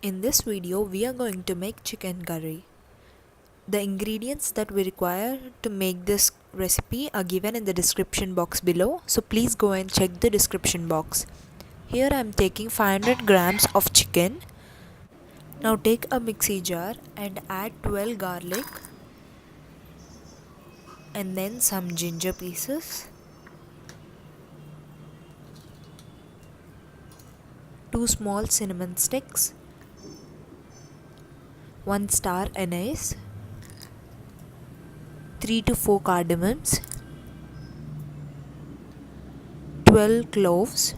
In this video, we are going to make chicken curry. The ingredients that we require to make this recipe are given in the description box below, so please go and check the description box. Here I am taking 500 grams of chicken. Now take a mixie jar and add 12 garlic and then some ginger pieces, 2 small cinnamon sticks, 1 star anise, 3 to 4 cardamoms, 12 cloves,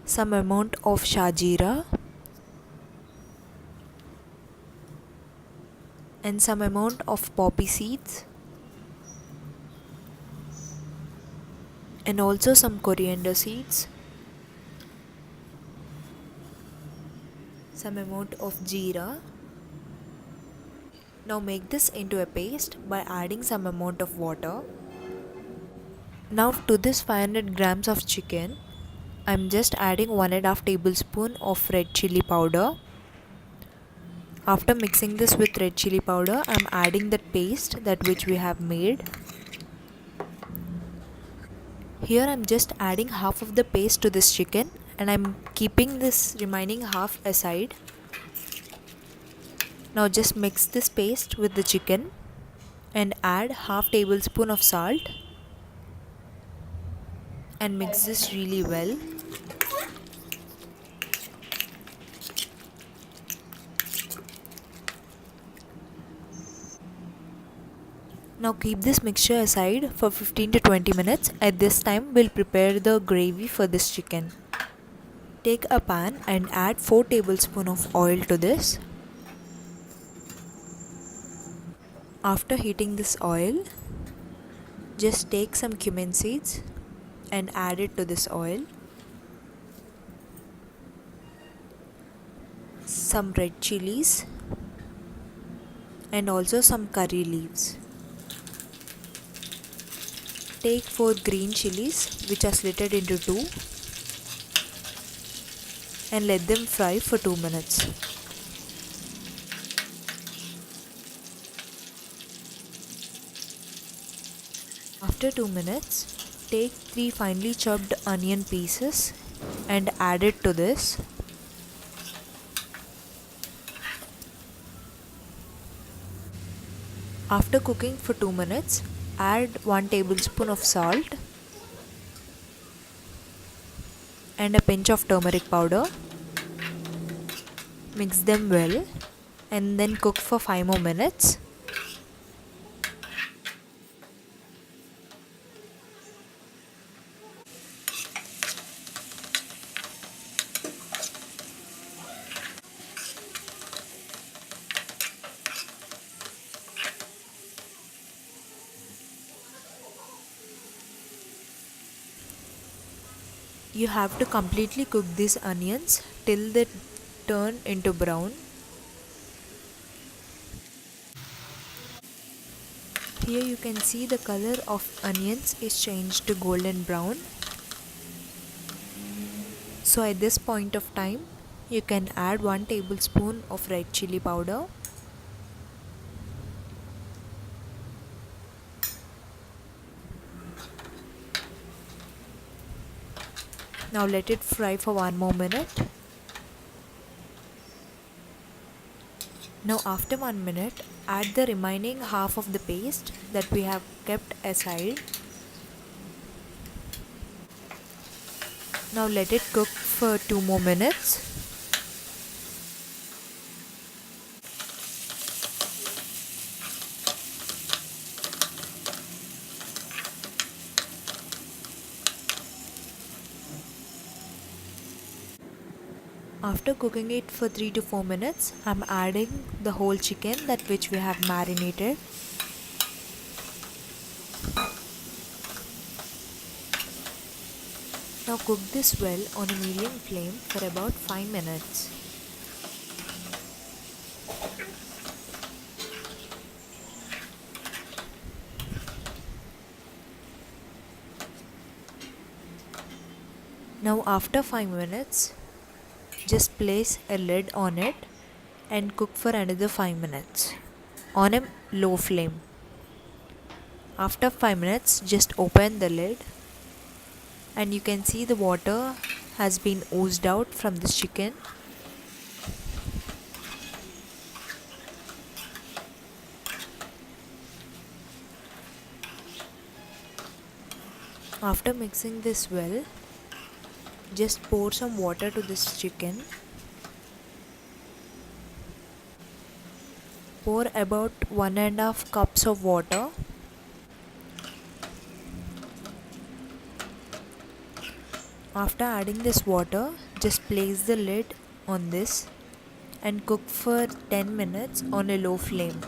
some amount of Shah Jeera and some amount of poppy seeds and also some coriander seeds, some amount of jeera. Now make this into a paste by adding some amount of water. Now to this 500 grams of chicken, I am just adding 1.5 tablespoon of red chilli powder. After mixing this with red chilli powder, I am adding that paste that which we have made. Here I am just adding half of the paste to this chicken and I am keeping this remaining half aside. Now just mix this paste with the chicken and add half tablespoon of salt and mix this really well. Now keep this mixture aside for 15 to 20 minutes. At this time we'll prepare the gravy for this chicken. Take a pan and add 4 tablespoons of oil to this. After heating this oil, just take some cumin seeds and add it to this oil. Some red chillies and also some curry leaves. Take 4 green chillies which are slitted into 2 and let them fry for 2 minutes. After 2 minutes, take 3 finely chopped onion pieces and add it to this. After cooking for 2 minutes, add 1 tablespoon of salt and a pinch of turmeric powder. Mix them well and then cook for 5 more minutes. You have to completely cook these onions till they turn into brown. Here you can see the color of onions is changed to golden brown. So at this point of time, you can add 1 tablespoon of red chilli powder. Now let it fry for 1 more minute. Now after 1 minute, add the remaining half of the paste that we have kept aside. Now let it cook for 2 more minutes. After cooking it for 3 to 4 minutes, I am adding the whole chicken that which we have marinated. Now cook this well on a medium flame for about 5 minutes. Now after 5 minutes, just place a lid on it and cook for another 5 minutes on a low flame. After 5 minutes, just open the lid and you can see the water has been oozed out from this chicken. After mixing this well, just pour some water to this chicken. Pour about 1.5 cups of water. After adding this water, just place the lid on this and cook for 10 minutes on a low flame.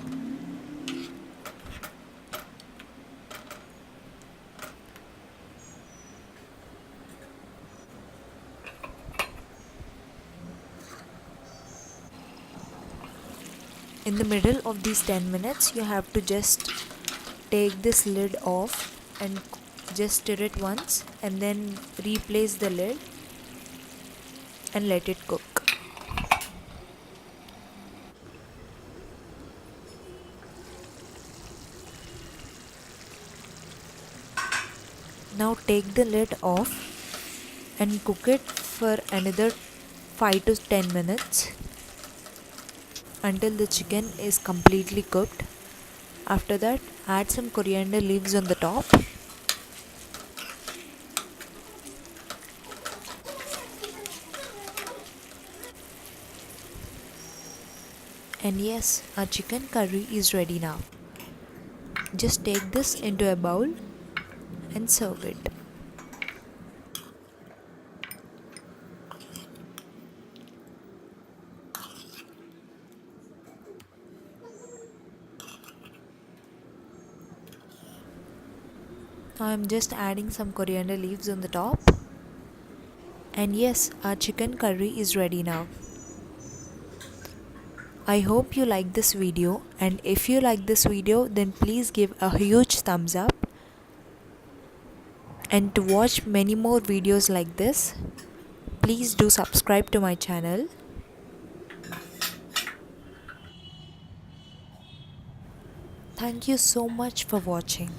In the middle of these 10 minutes, you have to just take this lid off and just stir it once and then replace the lid and let it cook. Now take the lid off and cook it for another 5 to 10 minutes until the chicken is completely cooked. After that, add some coriander leaves on the top. And yes, our chicken curry is ready now. Just take this into a bowl and serve it. Now I am just adding some coriander leaves on the top. And yes, our chicken curry is ready now. I hope you like this video, and if you like this video then please give a huge thumbs up. And to watch many more videos like this, please do subscribe to my channel. Thank you so much for watching.